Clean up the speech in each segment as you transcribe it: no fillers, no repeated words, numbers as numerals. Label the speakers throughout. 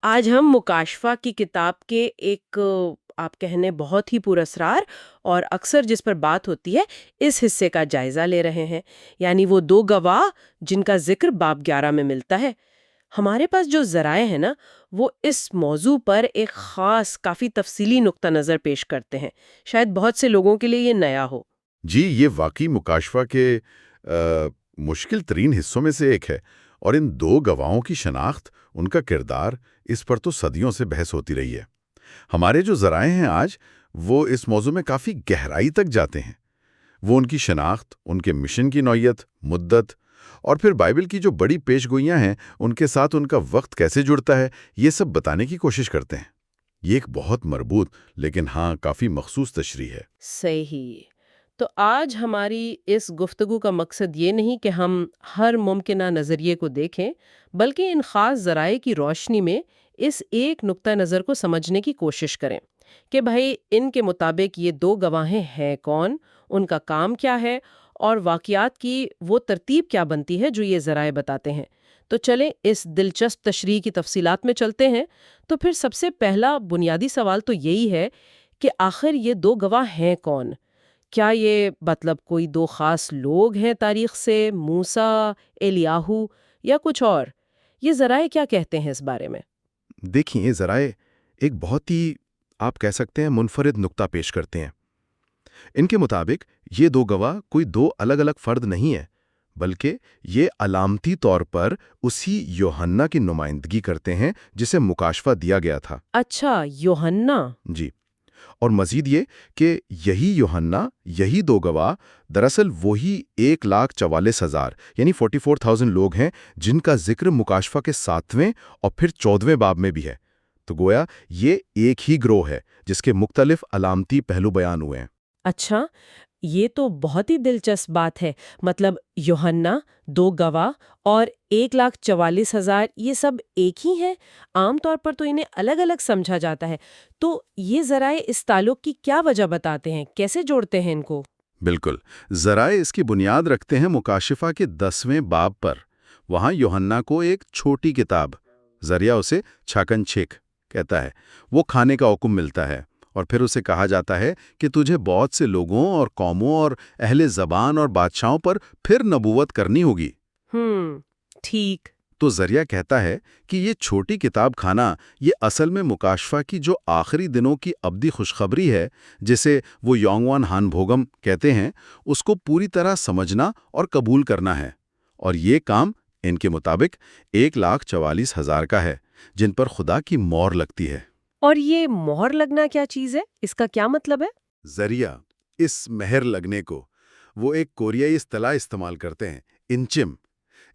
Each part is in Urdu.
Speaker 1: آج ہم مکاشفہ کی کتاب کے ایک آپ کہنے بہت ہی پراسرار اور اکثر جس پر بات ہوتی ہے اس حصے کا جائزہ لے رہے ہیں، یعنی وہ دو گواہ جن کا ذکر باب 11 میں ملتا ہے۔ ہمارے پاس جو ذرائع ہیں نا، وہ اس موضوع پر ایک خاص کافی تفصیلی نقطہ نظر پیش کرتے ہیں۔ شاید بہت سے لوگوں کے لیے یہ نیا ہو۔
Speaker 2: جی، یہ واقعی مکاشفہ کے مشکل ترین حصوں میں سے ایک ہے، اور ان دو گواہوں کی شناخت، ان کا کردار، اس پر تو صدیوں سے بحث ہوتی رہی ہے۔ ہمارے جو ذرائع ہیں آج، وہ اس موضوع میں کافی گہرائی تک جاتے ہیں۔ وہ ان کی شناخت، ان کے مشن کی نوعیت، مدت، اور پھر بائبل کی جو بڑی پیش گوئیاں ہیں ان کے ساتھ ان کا وقت کیسے جڑتا ہے، یہ سب بتانے کی کوشش کرتے ہیں۔ یہ ایک بہت مربوط لیکن ہاں کافی مخصوص تشریح ہے۔
Speaker 1: صحیح۔ تو آج ہماری اس گفتگو کا مقصد یہ نہیں کہ ہم ہر ممکنہ نظریے کو دیکھیں، بلکہ ان خاص ذرائع کی روشنی میں اس ایک نقطہ نظر کو سمجھنے کی کوشش کریں کہ بھائی ان کے مطابق یہ دو گواہیں ہیں کون، ان کا کام کیا ہے، اور واقعات کی وہ ترتیب کیا بنتی ہے جو یہ ذرائع بتاتے ہیں۔ تو چلیں اس دلچسپ تشریح کی تفصیلات میں چلتے ہیں۔ تو پھر سب سے پہلا بنیادی سوال تو یہی ہے کہ آخر یہ دو گواہ ہیں کون؟ کیا یہ مطلب کوئی دو خاص لوگ ہیں تاریخ سے، موسیٰ، الیاہو، یا کچھ اور؟ یہ ذرائع کیا کہتے ہیں اس بارے میں؟
Speaker 3: دیکھیں، یہ ذرائع ایک بہت ہی، آپ کہہ سکتے ہیں، منفرد نقطہ پیش کرتے ہیں۔ ان کے مطابق یہ دو گواہ کوئی دو الگ الگ فرد نہیں ہیں، بلکہ یہ علامتی طور پر اسی یوحنا کی نمائندگی کرتے ہیں جسے مکاشفہ دیا گیا تھا۔
Speaker 1: اچھا، یوحنا۔
Speaker 3: جی، اور مزید یہ کہ یہی یوحنا، یہی دو گواہ دراصل وہی 1,44,000 یعنی 44,000 لوگ ہیں جن کا ذکر مکاشفہ کے 7ویں اور پھر 14ویں باب میں بھی ہے۔ تو گویا یہ ایک ہی گروہ ہے جس کے مختلف علامتی پہلو بیان ہوئے ہیں۔
Speaker 1: اچھا، یہ تو بہت ہی دلچسپ بات ہے۔ مطلب یوحنا، دو گواہ اور 1,44,000 یہ سب ایک ہی ہیں۔ عام طور پر تو انہیں الگ الگ سمجھا جاتا ہے۔ تو یہ ذرائع اس تعلق کی کیا وجہ بتاتے ہیں؟ کیسے جوڑتے ہیں ان کو؟
Speaker 2: بالکل، ذرائع اس کی بنیاد رکھتے ہیں مکاشفہ کے 10ویں باب پر۔ وہاں یوحنا کو ایک چھوٹی کتاب، ذریعہ اسے چھاکن چھیک کہتا ہے، وہ کھانے کا حکم ملتا ہے، اور پھر اسے کہا جاتا ہے کہ تجھے بہت سے لوگوں اور قوموں اور اہل زبان اور بادشاہوں پر پھر نبوت کرنی ہوگی۔
Speaker 1: ٹھیک۔
Speaker 2: تو ذریعہ کہتا ہے کہ یہ چھوٹی کتاب کھانا، یہ اصل میں مکاشفہ کی جو آخری دنوں کی ابدی خوشخبری ہے، جسے وہ یونگوان ہان بھوگم کہتے ہیں، اس کو پوری طرح سمجھنا اور قبول کرنا ہے۔ اور یہ کام ان کے مطابق 1,44,000 کا ہے، جن پر خدا کی مہر لگتی ہے۔
Speaker 1: اور یہ مہر لگنا کیا چیز ہے؟ اس کا کیا مطلب ہے؟
Speaker 2: ذریعہ اس مہر لگنے کو وہ ایک کوریائی اصطلاح استعمال کرتے ہیں، انچم۔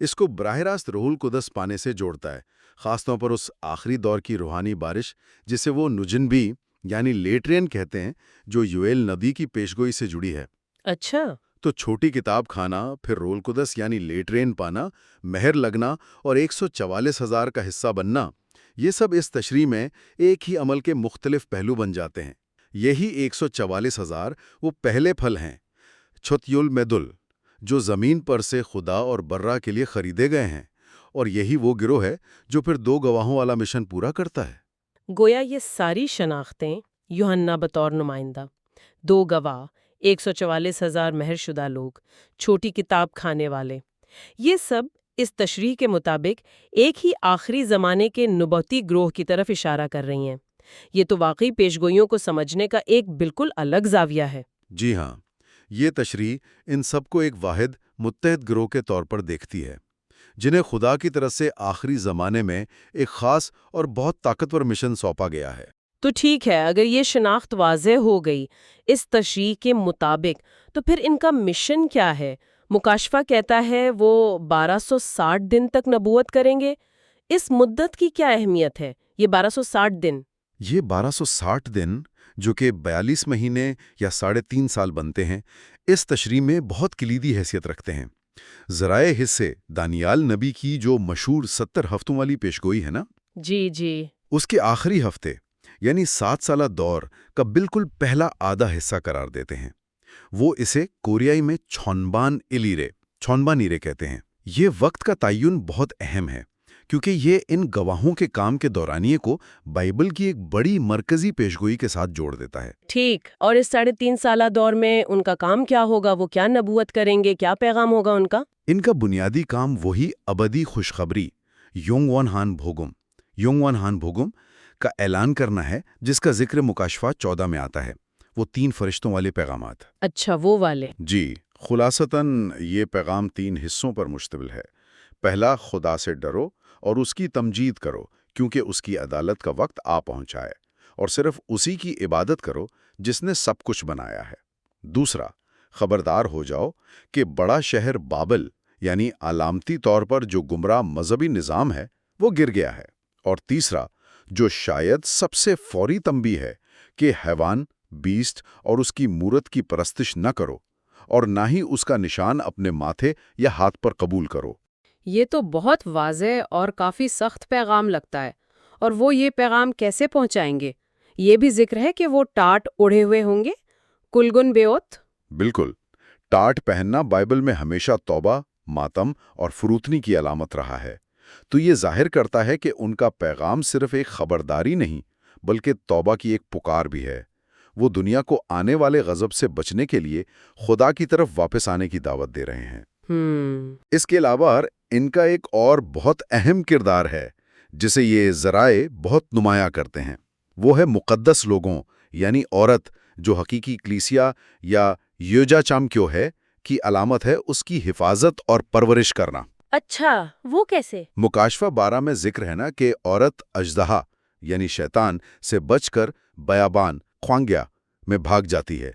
Speaker 2: اس کو براہ راست روح القدس پانے سے جوڑتا ہے، خاص طور پر اس آخری دور کی روحانی بارش جسے وہ نجنبی یعنی لیٹ رین کہتے ہیں، جو یوئیل نبی کی پیشگوئی سے جڑی ہے۔
Speaker 1: اچھا۔
Speaker 2: تو چھوٹی کتاب کھانا، پھر روح القدس یعنی لیٹ رین پانا، مہر لگنا اور 144,000 کا حصہ بننا، یہ سب اس تشریح میں ایک ہی عمل کے مختلف پہلو بن جاتے ہیں۔ یہی 144,000 وہ پہلے پھل ہیں، چھتیول میدل، جو زمین پر سے خدا اور برہ کے لیے خریدے گئے ہیں، اور یہی وہ گروہ ہے جو پھر دو گواہوں والا مشن پورا کرتا ہے۔
Speaker 1: گویا یہ ساری شناختیں، یوحنا بطور نمائندہ، دو گواہ، 144,000 مہر شدہ لوگ، چھوٹی کتاب کھانے والے، یہ سب اس تشریح کے مطابق ایک ہی آخری زمانے کے نبوتی گروہ کی طرف اشارہ کر رہی ہیں۔ یہ تو واقعی پیشگوئیوں کو سمجھنے کا ایک بالکل الگ زاویہ ہے۔
Speaker 2: جی ہاں، یہ تشریح ان سب کو ایک واحد متحد گروہ کے طور پر دیکھتی ہے، جنہیں خدا کی طرف سے آخری زمانے میں ایک خاص اور بہت طاقتور مشن سونپا گیا ہے۔
Speaker 1: تو ٹھیک ہے، اگر یہ شناخت واضح ہو گئی اس تشریح کے مطابق، تو پھر ان کا مشن کیا ہے؟ مکاشفہ کہتا ہے وہ 1260 دن تک نبوت کریں گے۔ اس مدت کی کیا اہمیت ہے، یہ 1260 دن؟
Speaker 2: یہ 1260 دن، جو کہ 42 مہینے یا 3.5 سال بنتے ہیں، اس تشریح میں بہت کلیدی حیثیت رکھتے ہیں۔ ذرائع حصے دانیال نبی کی جو مشہور 70 ہفتوں والی پیشگوئی ہے نا،
Speaker 1: جی جی۔
Speaker 2: اس کے آخری ہفتے یعنی 7 سالہ دور کا بالکل پہلا آدھا حصہ قرار دیتے ہیں۔ وہ اسے کوریائی میں چھونبان ایرے کہتے ہیں۔ یہ وقت کا تعین بہت اہم ہے،
Speaker 3: کیونکہ یہ ان گواہوں کے کام کے دورانیے کو بائبل کی ایک بڑی مرکزی پیشگوئی کے ساتھ جوڑ دیتا ہے۔
Speaker 1: ٹھیک، اور اس 3.5 سالہ دور میں ان کا کام کیا ہوگا؟ وہ کیا نبوت کریں گے؟ کیا پیغام ہوگا ان کا؟
Speaker 3: ان کا بنیادی کام وہی ابدی خوشخبری یونگوان ہان بھوگم کا اعلان کرنا ہے، جس کا ذکر مکاشفہ 14 میں آتا ہے۔ وہ 3 فرشتوں والے پیغامات۔
Speaker 1: اچھا، وہ والے۔
Speaker 2: جی، خلاصتاً یہ پیغام 3 حصوں پر مشتمل ہے۔ پہلا، خدا سے ڈرو اور اس کی تمجید کرو کیونکہ اس کی عدالت کا وقت آ پہنچا ہے، اور صرف اسی کی عبادت کرو جس نے سب کچھ بنایا ہے۔ دوسرا، خبردار ہو جاؤ کہ بڑا شہر بابل یعنی علامتی طور پر جو گمراہ مذہبی نظام ہے وہ گر گیا ہے۔ اور تیسرا، جو شاید سب سے فوری تنبیہ ہے کہ حیوان، بیسٹ اور اس کی مورت کی پرستش نہ کرو، اور نہ ہی اس کا نشان اپنے ماتھے یا ہاتھ پر قبول کرو۔
Speaker 1: یہ تو بہت واضح اور کافی سخت پیغام لگتا ہے۔ اور وہ یہ پیغام کیسے پہنچائیں گے؟ یہ بھی ذکر ہے کہ وہ ٹاٹ اڑے ہوئے ہوں گے، کلگن بیوت۔
Speaker 2: بالکل، ٹاٹ پہننا بائبل میں ہمیشہ توبہ، ماتم اور فروتنی کی علامت رہا ہے، تو یہ ظاہر کرتا ہے کہ ان کا پیغام صرف ایک خبرداری نہیں بلکہ توبہ کی ایک پکار بھی ہے۔ وہ دنیا کو آنے والے غضب سے بچنے کے لیے خدا کی طرف واپس آنے کی دعوت دے رہے ہیں۔ اس کے علاوہ ان کا ایک اور بہت اہم کردار ہے جسے یہ ذرائع بہت نمایاں کرتے ہیں۔ وہ ہے مقدس لوگوں یعنی عورت، جو حقیقی کلیسیا یا یوجا چامکیو ہے کی علامت ہے اس کی حفاظت اور پرورش کرنا۔
Speaker 1: اچھا، وہ کیسے؟
Speaker 2: مکاشفہ 12 میں ذکر ہے نا کہ عورت اژدہا یعنی شیطان سے بچ کر بیابان خوانگیا میں بھاگ جاتی ہے،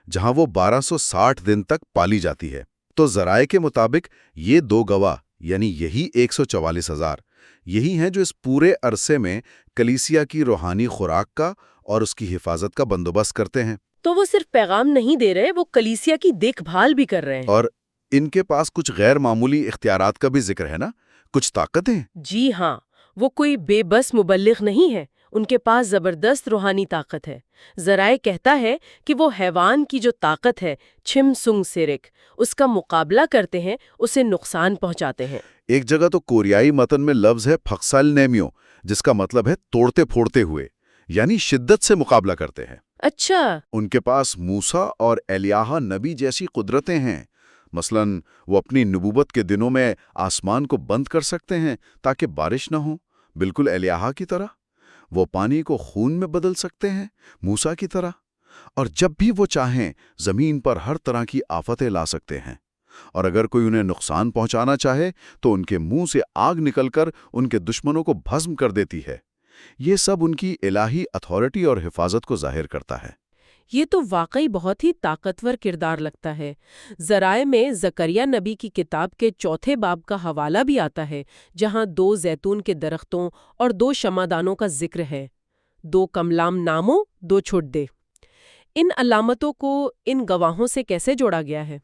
Speaker 2: جہاں وہ 1260 دن تک پالی جاتی ہے۔ تو ذرائع کے مطابق یہ 2 گواہ یعنی یہی 144,000 یہی ہیں جو اس پورے عرصے میں کلیسیا کی روحانی خوراک کا اور اس کی حفاظت کا بندوبست کرتے ہیں۔
Speaker 1: تو وہ صرف پیغام نہیں دے رہے، وہ کلیسیا کی دیکھ بھال بھی کر رہے ہیں۔
Speaker 2: اور ان کے پاس کچھ غیر معمولی اختیارات کا بھی ذکر ہے نا، کچھ طاقتیں۔
Speaker 1: جی ہاں، وہ کوئی بے بس مبلغ نہیں ہے، ان کے پاس زبردست روحانی طاقت ہے۔ ذرائع کہتا ہے کہ وہ حیوان کی جو طاقت ہے، چھم سنگ سیرک، اس کا مقابلہ کرتے ہیں، اسے نقصان پہنچاتے ہیں۔
Speaker 2: ایک جگہ تو کوریائی متن میں لفظ ہے پھکسل نیمیو، جس کا مطلب ہے توڑتے پھوڑتے ہوئے، یعنی شدت سے مقابلہ کرتے ہیں۔
Speaker 1: اچھا،
Speaker 2: ان کے پاس موسیٰ اور ایلیاہ نبی جیسی قدرتیں ہیں۔ مثلاً وہ اپنی نبوت کے دنوں میں آسمان کو بند کر سکتے ہیں تاکہ بارش نہ ہو، بالکل ایلیاہ کی طرح۔ وہ پانی کو خون میں بدل سکتے ہیں، موسیٰ کی طرح۔ اور جب بھی وہ چاہیں زمین پر ہر طرح کی آفتیں لا سکتے ہیں، اور اگر کوئی انہیں نقصان پہنچانا چاہے تو ان کے منہ سے آگ نکل کر ان کے دشمنوں کو بھسم کر دیتی ہے۔ یہ سب ان کی الہی اتھارٹی اور حفاظت کو ظاہر کرتا ہے۔
Speaker 1: یہ تو واقعی بہت ہی طاقتور کردار لگتا ہے۔ ذرائع میں زکریا نبی کی کتاب کے 4 باب کا حوالہ بھی آتا ہے، جہاں 2 زیتون کے درختوں اور 2 شمعدانوں کا ذکر ہے، 2 کملام ناموں، 2 چھڑدے۔ ان علامتوں کو ان گواہوں سے کیسے جوڑا گیا ہے؟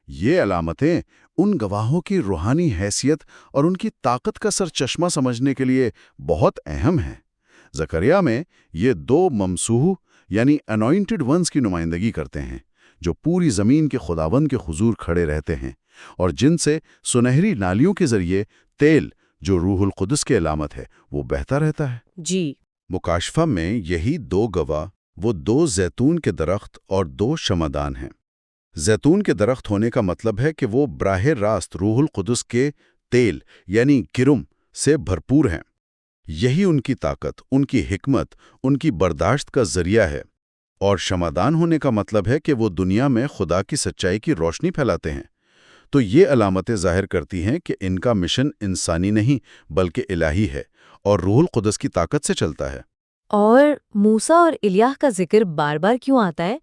Speaker 2: یہ علامتیں ان گواہوں کی روحانی حیثیت اور ان کی طاقت کا سرچشمہ سمجھنے کے لیے بہت اہم ہیں۔ زکریا میں یہ 2 ممسوح یعنی انوائنٹڈ ونز کی نمائندگی کرتے ہیں، جو پوری زمین کے خداوند کے حضور کھڑے رہتے ہیں، اور جن سے سنہری نالیوں کے ذریعے تیل، جو روح القدس کی علامت ہے، وہ بہتا رہتا ہے۔
Speaker 1: جی،
Speaker 2: مکاشفہ میں یہی 2 گواہ وہ 2 زیتون کے درخت اور 2 شمعدان ہیں۔ زیتون کے درخت ہونے کا مطلب ہے کہ وہ براہ راست روح القدس کے تیل یعنی کرم سے بھرپور ہیں۔ یہی ان کی طاقت، ان کی حکمت، ان کی برداشت کا ذریعہ ہے۔ اور شمعدان ہونے کا مطلب ہے کہ وہ دنیا میں خدا کی سچائی کی روشنی پھیلاتے ہیں۔ تو یہ علامتیں ظاہر کرتی ہیں کہ ان کا مشن انسانی نہیں بلکہ الہی ہے، اور روح القدس کی طاقت سے چلتا ہے۔
Speaker 4: اور موسیٰ اور الیاہ کا ذکر بار بار کیوں آتا ہے؟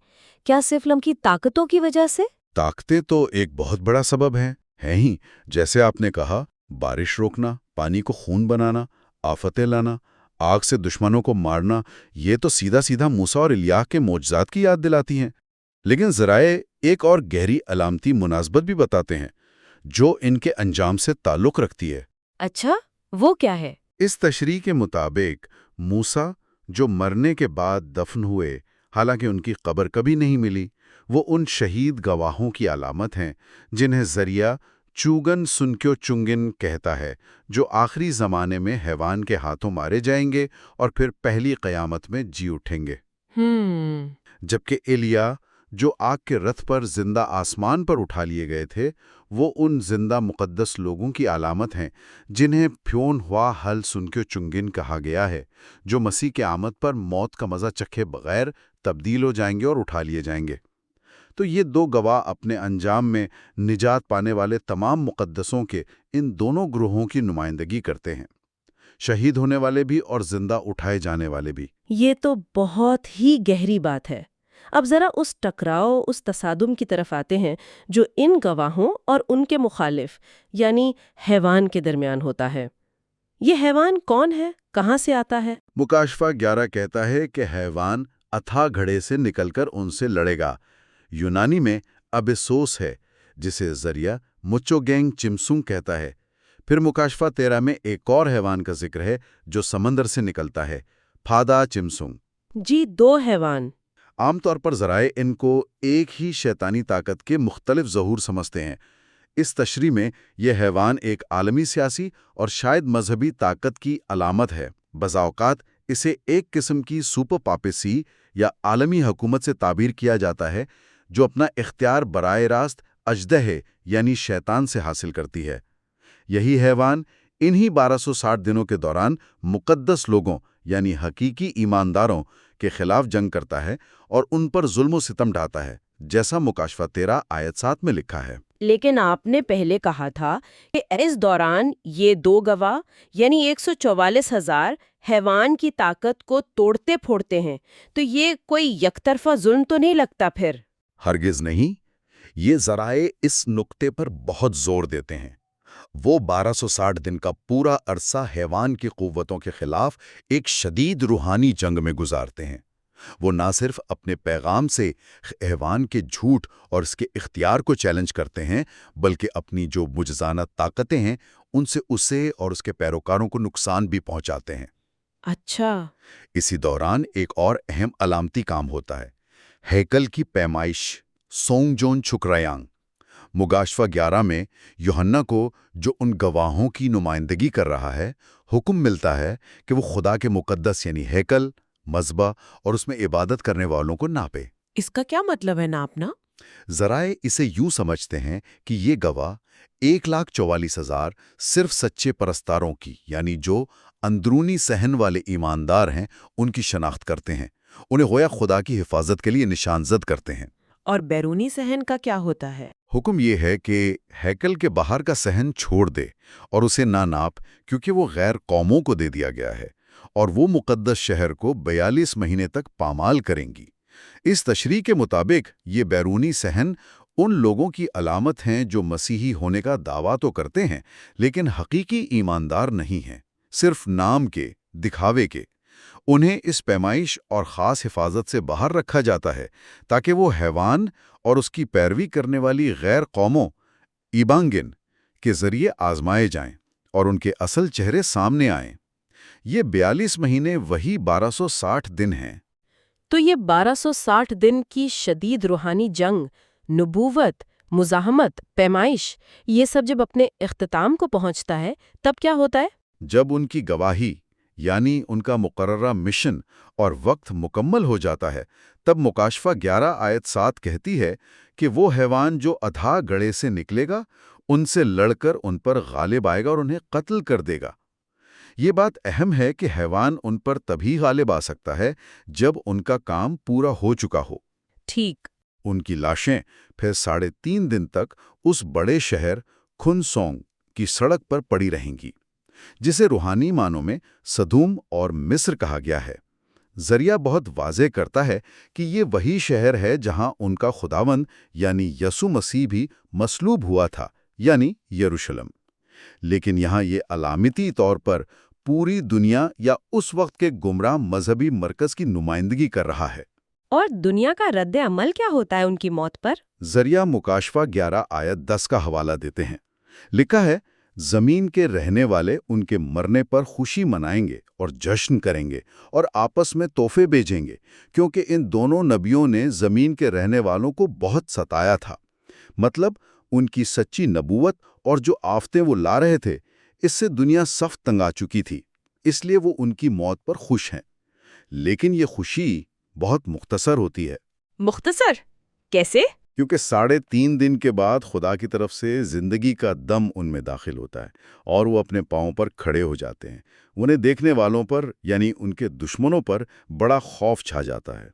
Speaker 4: کیا صرف ان کی طاقتوں کی وجہ سے؟
Speaker 2: طاقتیں تو ایک بہت بڑا سبب ہیں ہی، جیسے آپ نے کہا، بارش روکنا، پانی کو خون بنانا، آفتیں لانا، آگ سے دشمنوں کو مارنا، یہ تو سیدھا سیدھا موسیٰ اور الیاہ کے معجزات کی یاد دلاتی ہیں۔ لیکن ذرائع ایک اور گہری علامتی مناسبت بھی بتاتے ہیں، جو ان کے انجام سے تعلق رکھتی ہے۔
Speaker 4: اچھا، وہ کیا ہے؟
Speaker 2: اس تشریح کے مطابق موسیٰ جو مرنے کے بعد دفن ہوئے، حالانکہ ان کی قبر کبھی نہیں ملی، وہ ان شہید گواہوں کی علامت ہیں جنہیں ذریعہ چوگن سنکیو چنگن کہتا ہے، جو آخری زمانے میں حیوان کے ہاتھوں مارے جائیں گے اور پھر پہلی قیامت میں جی اٹھیں گے۔ جبکہ ایلیا، جو آگ کے رتھ پر زندہ آسمان پر اٹھا لیے گئے تھے، وہ ان زندہ مقدس لوگوں کی علامت ہیں جنہیں پھیون ہوا ہل سنکیو چنگن کہا گیا ہے، جو مسیح کے آمد پر موت کا مزہ چکھے بغیر تبدیل ہو جائیں گے اور اٹھا لیے جائیں گے۔ تو یہ دو گواہ اپنے انجام میں نجات پانے والے تمام مقدسوں کے ان دونوں گروہوں کی نمائندگی کرتے ہیں، شہید ہونے والے بھی اور زندہ اٹھائے جانے والے بھی۔
Speaker 1: یہ تو بہت ہی گہری بات ہے۔ اب ذرا اس ٹکراؤ، اس تصادم کی طرف آتے ہیں جو ان گواہوں اور ان کے مخالف یعنی حیوان کے درمیان ہوتا ہے۔ یہ حیوان کون ہے؟ کہاں سے آتا ہے؟
Speaker 2: مکاشفہ 11 کہتا ہے کہ حیوان اتھا گھڑے سے نکل کر ان سے لڑے گا۔ یونانی میں ابیسوس ہے، جسے ذریعہ مچوگینگ چمسونگ کہتا ہے۔ پھر مکاشفہ 13 میں ایک اور حیوان کا ذکر ہے جو سمندر سے نکلتا ہے، پھادا چمسونگ۔
Speaker 1: جی، دو حیوان۔
Speaker 2: عام طور پر ذرائع ان کو ایک ہی شیطانی طاقت کے مختلف ظہور سمجھتے ہیں۔ اس تشریح میں یہ حیوان ایک عالمی سیاسی اور شاید مذہبی طاقت کی علامت ہے۔ بعض اوقات اسے ایک قسم کی سپر پاپیسی یا عالمی حکومت سے تعبیر کیا جاتا ہے، جو اپنا اختیار براہ راست اژدہے یعنی شیطان سے حاصل کرتی ہے۔ یہی حیوان انہی 1260 دنوں کے دوران مقدس لوگوں یعنی حقیقی ایمانداروں کے خلاف جنگ کرتا ہے اور ان پر ظلم و ستم ڈھاتا ہے، جیسا مکاشفہ 13 آیت 7 میں لکھا ہے۔
Speaker 1: لیکن آپ نے پہلے کہا تھا کہ اس دوران یہ دو گواہ یعنی 144,000 حیوان کی طاقت کو توڑتے پھوڑتے ہیں، تو یہ کوئی یک طرفہ ظلم تو نہیں لگتا پھر؟
Speaker 3: ہرگز نہیں۔ یہ ذرائع اس نقطے پر بہت زور دیتے ہیں۔ وہ 1260 دن کا پورا عرصہ حیوان کی قوتوں کے خلاف ایک شدید روحانی جنگ میں گزارتے ہیں۔ وہ نہ صرف اپنے پیغام سے حیوان کے جھوٹ اور اس کے اختیار کو چیلنج کرتے ہیں، بلکہ اپنی جو معجزانہ طاقتیں ہیں ان سے اسے اور اس کے پیروکاروں کو نقصان بھی پہنچاتے ہیں۔
Speaker 1: اچھا۔
Speaker 3: اسی دوران ایک اور اہم علامتی کام ہوتا ہے، ہیکل کی پیمائش، سونگ جون چھکریانگ۔ مکاشفہ 11 میں یوحنا کو، جو ان گواہوں کی نمائندگی کر رہا ہے، حکم ملتا ہے کہ وہ خدا کے مقدس یعنی ہیکل، مذبح اور اس میں عبادت کرنے والوں کو ناپے۔
Speaker 1: اس کا کیا مطلب ہے ناپنا؟
Speaker 3: ذرائع اسے یوں سمجھتے ہیں کہ یہ گواہ 1,44,000 صرف سچے پرستاروں کی یعنی جو اندرونی صحن والے ایماندار ہیں ان کی شناخت کرتے ہیں، انہیں گویا خدا کی حفاظت کے لیے نشان زد کرتے ہیں۔
Speaker 1: اور بیرونی صحن کا کیا ہوتا ہے؟
Speaker 3: حکم یہ ہے کہ ہیکل کے باہر کا صحن چھوڑ دے اور اسے نہ ناپ، کیونکہ وہ غیر قوموں کو دے دیا گیا ہے اور وہ مقدس شہر کو 42 مہینے تک پامال کریں گی۔ اس تشریح کے مطابق یہ بیرونی صحن ان لوگوں کی علامت ہیں جو مسیحی ہونے کا دعویٰ تو کرتے ہیں لیکن حقیقی ایماندار نہیں ہیں، صرف نام کے، دکھاوے کے۔ انہیں اس پیمائش اور خاص حفاظت سے باہر رکھا جاتا ہے تاکہ وہ حیوان اور اس کی پیروی کرنے والی غیر قوموں ایبانگن کے ذریعے آزمائے جائیں اور ان کے اصل چہرے سامنے آئیں۔ یہ 42 مہینے وہی 1260 دن ہیں۔
Speaker 1: تو یہ 1260 دن کی شدید روحانی جنگ، نبوت، مزاحمت، پیمائش، یہ سب جب اپنے اختتام کو پہنچتا ہے تب کیا ہوتا ہے؟
Speaker 3: جب ان کی گواہی یعنی ان کا مقررہ مشن اور وقت مکمل ہو جاتا ہے، تب مکاشفہ 11 آیت 7 کہتی ہے کہ وہ حیوان جو اتھا گڑھے سے نکلے گا ان سے لڑ کر ان پر غالب آئے گا اور انہیں قتل کر دے گا۔ یہ بات اہم ہے کہ حیوان ان پر تبھی غالب آ سکتا ہے جب ان کا کام پورا ہو چکا ہو۔
Speaker 1: ٹھیک۔
Speaker 3: ان کی لاشیں پھر 3.5 دن تک اس بڑے شہر کھن سونگ کی سڑک پر پڑی رہیں گی، جسے روحانی معنوں میں سدوم اور مصر کہا گیا ہے۔ ذریعہ بہت واضح کرتا ہے کہ یہ وہی شہر ہے جہاں ان کا خداوند یعنی یسوع مسیح بھی مصلوب ہوا تھا، یعنی یروشلم۔ لیکن یہاں یہ علامتی طور پر پوری دنیا یا اس وقت کے گمراہ مذہبی مرکز کی نمائندگی کر رہا ہے۔
Speaker 1: اور دنیا کا رد عمل کیا ہوتا ہے ان کی موت پر؟
Speaker 3: ذریعہ مکاشفہ 11 آیت 10 کا حوالہ دیتے ہیں۔ لکھا ہے، زمین کے رہنے والے ان کے مرنے پر خوشی منائیں گے اور جشن کریں گے اور آپس میں تحفے بھیجیں گے، کیونکہ ان دونوں نبیوں نے زمین کے رہنے والوں کو بہت ستایا تھا۔ مطلب ان کی سچی نبوت اور جو آفتیں وہ لا رہے تھے اس سے دنیا سخت تنگ آ چکی تھی، اس لیے وہ ان کی موت پر خوش ہیں۔ لیکن یہ خوشی بہت مختصر ہوتی ہے،
Speaker 5: مختصر کیسے؟
Speaker 3: کیونکہ 3.5 دن کے بعد خدا کی طرف سے زندگی کا دم ان میں داخل ہوتا ہے اور وہ اپنے پاؤں پر کھڑے ہو جاتے ہیں۔ انہیں دیکھنے والوں پر یعنی ان کے دشمنوں پر بڑا خوف چھا جاتا ہے۔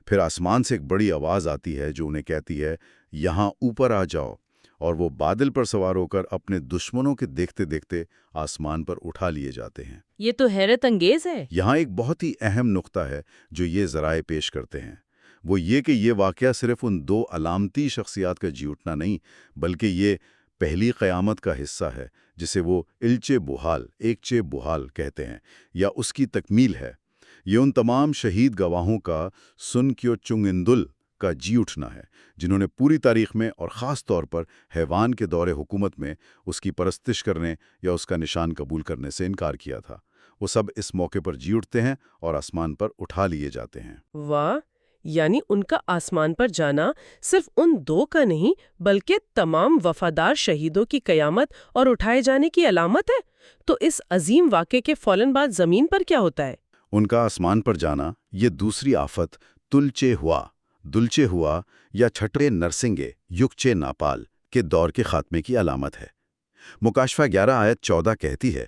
Speaker 3: پھر آسمان سے ایک بڑی آواز آتی ہے جو انہیں کہتی ہے، یہاں اوپر آ جاؤ، اور وہ بادل پر سوار ہو کر اپنے دشمنوں کے دیکھتے دیکھتے آسمان پر اٹھا لیے جاتے ہیں۔
Speaker 5: یہ تو حیرت انگیز ہے۔
Speaker 3: یہاں ایک بہت ہی اہم نقطہ ہے جو یہ ذرائع پیش کرتے ہیں، وہ یہ کہ یہ واقعہ صرف ان 2 علامتی شخصیات کا جی اٹھنا نہیں، بلکہ یہ پہلی قیامت کا حصہ ہے جسے وہ ایک چے بحال کہتے ہیں، یا اس کی تکمیل ہے۔ یہ ان تمام شہید گواہوں کا سن کیو چنگ اندل کا جی اٹھنا ہے جنہوں نے پوری تاریخ میں اور خاص طور پر حیوان کے دور حکومت میں اس کی پرستش کرنے یا اس کا نشان قبول کرنے سے انکار کیا تھا۔ وہ سب اس موقع پر جی اٹھتے ہیں اور آسمان پر اٹھا لیے جاتے ہیں۔
Speaker 1: واہ، یعنی ان کا آسمان پر جانا صرف ان 2 کا نہیں بلکہ تمام وفادار شہیدوں کی قیامت اور اٹھائے جانے کی علامت ہے۔ تو اس عظیم واقعے کے فوراً بعد زمین پر کیا ہوتا ہے؟
Speaker 3: ان کا آسمان پر جانا یہ دوسری آفت دلچے ہوا یا چھٹے نرسنگے یکچے ناپال کے دور کے خاتمے کی علامت ہے۔ مکاشفہ 11 آیت 14 کہتی ہے،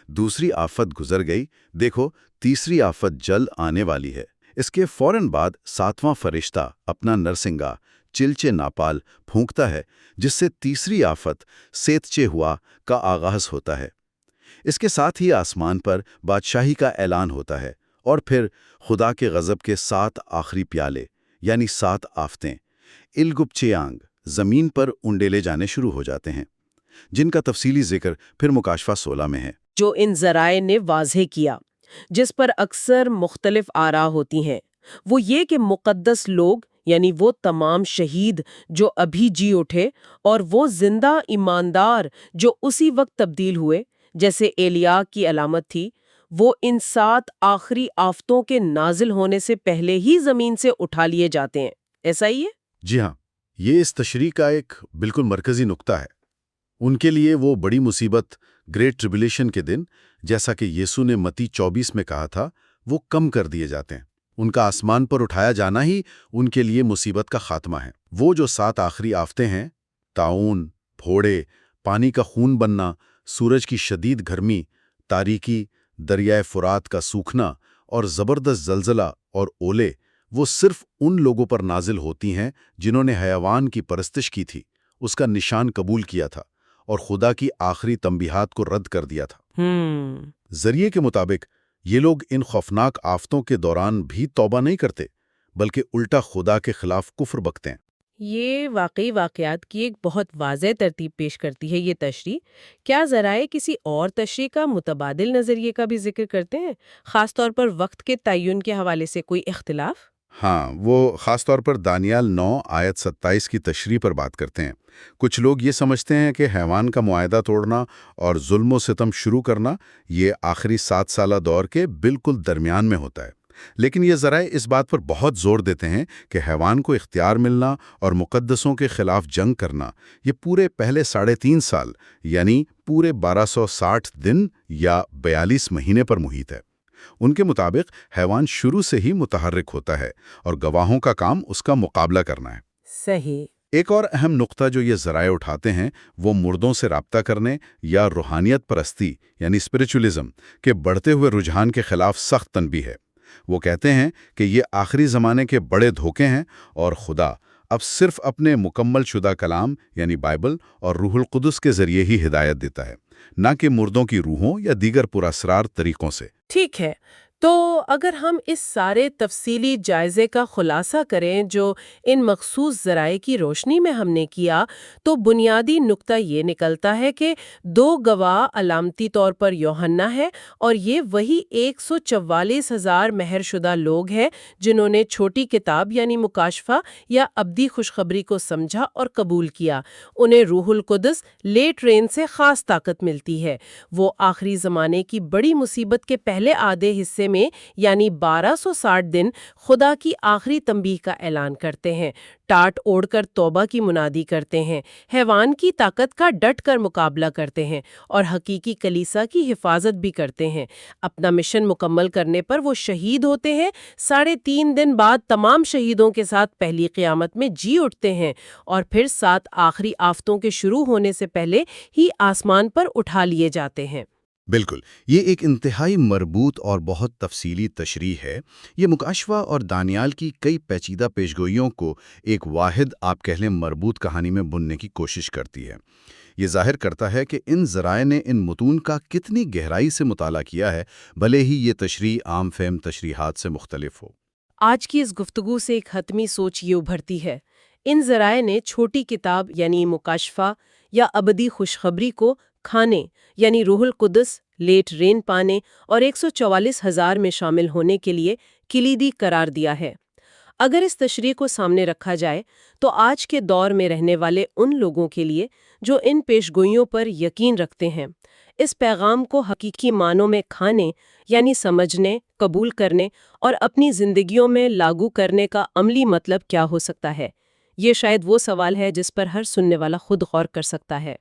Speaker 3: دوسری آفت گزر گئی، دیکھو تیسری آفت جلد آنے والی ہے۔ اس کے فوراً بعد 7واں فرشتہ اپنا نرسنگا چلچے ناپال پھونکتا ہے، جس سے تیسری آفت سیتچے ہوا کا آغاز ہوتا ہے۔ اس کے ساتھ ہی آسمان پر بادشاہی کا اعلان ہوتا ہے، اور پھر خدا کے غضب کے 7 آخری پیالے یعنی 7 آفتیں الگپچیانگ زمین پر انڈیلے جانے شروع ہو جاتے ہیں، جن کا تفصیلی ذکر پھر مکاشفہ 16 میں ہے۔
Speaker 1: جو ان ذرائع نے واضح کیا، جس پر اکثر مختلف آراء ہوتی ہیں، وہ یہ کہ مقدس لوگ یعنی وہ تمام شہید جو ابھی جی اٹھے اور وہ زندہ ایماندار جو اسی وقت تبدیل ہوئے جیسے ایلیا کی علامت تھی، وہ ان 7 آخری آفتوں کے نازل ہونے سے پہلے ہی زمین سے اٹھا لیے جاتے ہیں۔ ایسا ہی ہے؟
Speaker 3: جی ہاں، یہ اس تشریح کا ایک بالکل مرکزی نقطہ ہے۔ ان کے لیے وہ بڑی مصیبت گریٹ ٹریبولیشن کے دن، جیسا کہ یسوع نے متی 24 میں کہا تھا، وہ کم کر دیے جاتے ہیں۔ ان کا آسمان پر اٹھایا جانا ہی ان کے لیے مصیبت کا خاتمہ ہے۔ وہ جو 7 آخری آفتیں ہیں، طاعون، پھوڑے، پانی کا خون بننا، سورج کی شدید گرمی، تاریکی، دریائے فرات کا سوکھنا اور زبردست زلزلہ اور اولے، وہ صرف ان لوگوں پر نازل ہوتی ہیں جنہوں نے حیوان کی پرستش کی تھی، اس کا نشان قبول کیا تھا اور خدا کی آخری تنبیہات کو رد کر دیا تھا۔ ذریعے کے مطابق یہ لوگ ان خوفناک آفتوں کے دوران بھی توبہ نہیں کرتے، بلکہ الٹا خدا کے خلاف کفر بکتے ہیں۔
Speaker 1: یہ واقعی واقعات کی ایک بہت واضح ترتیب پیش کرتی ہے یہ تشریح۔ کیا ذرائع کسی اور تشریح کا متبادل نظریے کا بھی ذکر کرتے ہیں، خاص طور پر وقت کے تعین کے حوالے سے کوئی اختلاف؟
Speaker 3: ہاں، وہ خاص طور پر دانیال 9 آیت 27 کی تشریح پر بات کرتے ہیں۔ کچھ لوگ یہ سمجھتے ہیں کہ حیوان کا معاہدہ توڑنا اور ظلم و ستم شروع کرنا یہ آخری 7 سالہ دور کے بالکل درمیان میں ہوتا ہے، لیکن یہ ذرائع اس بات پر بہت زور دیتے ہیں کہ حیوان کو اختیار ملنا اور مقدسوں کے خلاف جنگ کرنا یہ پورے پہلے 3.5 سال یعنی پورے 1260 دن یا 42 مہینے پر محیط ہے۔ ان کے مطابق حیوان شروع سے ہی متحرک ہوتا ہے اور گواہوں کا کام اس کا مقابلہ کرنا ہے۔
Speaker 1: صحیح۔
Speaker 3: ایک اور اہم نقطہ جو یہ ذرائع اٹھاتے ہیں وہ مردوں سے رابطہ کرنے یا روحانیت پرستی یعنی اسپریچولزم کے بڑھتے ہوئے رجحان کے خلاف سخت تنبیہ ہے۔ وہ کہتے ہیں کہ یہ آخری زمانے کے بڑے دھوکے ہیں اور خدا اب صرف اپنے مکمل شدہ کلام یعنی بائبل اور روح القدس کے ذریعے ہی ہدایت دیتا ہے، نہ کہ مردوں کی روحوں یا دیگر پراسرار طریقوں سے۔
Speaker 1: ٹھیک ہے، تو اگر ہم اس سارے تفصیلی جائزے کا خلاصہ کریں جو ان مخصوص ذرائع کی روشنی میں ہم نے کیا، تو بنیادی نقطہ یہ نکلتا ہے کہ 2 گواہ علامتی طور پر یوحنا ہے اور یہ وہی 144,000 مہر شدہ لوگ ہیں جنہوں نے چھوٹی کتاب یعنی مکاشفہ یا ابدی خوشخبری کو سمجھا اور قبول کیا۔ انہیں روح القدس لیٹ رین سے خاص طاقت ملتی ہے۔ وہ آخری زمانے کی بڑی مصیبت کے پہلے آدھے حصے میں یعنی 1260 دن خدا کی آخری تنبیہ کا اعلان کرتے ہیں، ٹاٹ اوڑھ کر توبہ کی منادی کرتے ہیں، حیوان کی طاقت کا ڈٹ کر مقابلہ کرتے ہیں اور حقیقی کلیسا کی حفاظت بھی کرتے ہیں۔ اپنا مشن مکمل کرنے پر وہ شہید ہوتے ہیں، 3.5 دن بعد تمام شہیدوں کے ساتھ پہلی قیامت میں جی اٹھتے ہیں اور پھر 7 آخری آفتوں کے شروع ہونے سے پہلے ہی آسمان پر اٹھا لیے جاتے ہیں۔
Speaker 3: بالکل، یہ ایک انتہائی مربوط اور بہت تفصیلی تشریح ہے۔ یہ مکاشفہ اور دانیال کی کئی پیچیدہ پیشگوئیوں کو ایک واحد آپ کہہ لیں مربوط کہانی میں بننے کی کوشش کرتی ہے۔ یہ ظاہر کرتا ہے کہ ان ذرائع نے ان متون کا کتنی گہرائی سے مطالعہ کیا ہے، بھلے ہی یہ تشریح عام فہم تشریحات سے مختلف ہو۔
Speaker 1: آج کی اس گفتگو سے ایک حتمی سوچ یہ ابھرتی ہے، ان ذرائع نے چھوٹی کتاب یعنی مکاشفہ یا ابدی خوشخبری کو کھانے یعنی روح القدس لیٹ رین پانے اور 144,000 میں شامل ہونے کے لیے کلیدی قرار دیا ہے۔ اگر اس تشریح کو سامنے رکھا جائے تو آج کے دور میں رہنے والے ان لوگوں کے لیے جو ان پیشگوئیوں پر یقین رکھتے ہیں، اس پیغام کو حقیقی معنوں میں کھانے یعنی سمجھنے، قبول کرنے اور اپنی زندگیوں میں لاگو کرنے کا عملی مطلب کیا ہو سکتا ہے؟ یہ شاید وہ سوال ہے جس پر ہر سننے والا خود غور کر سکتا ہے۔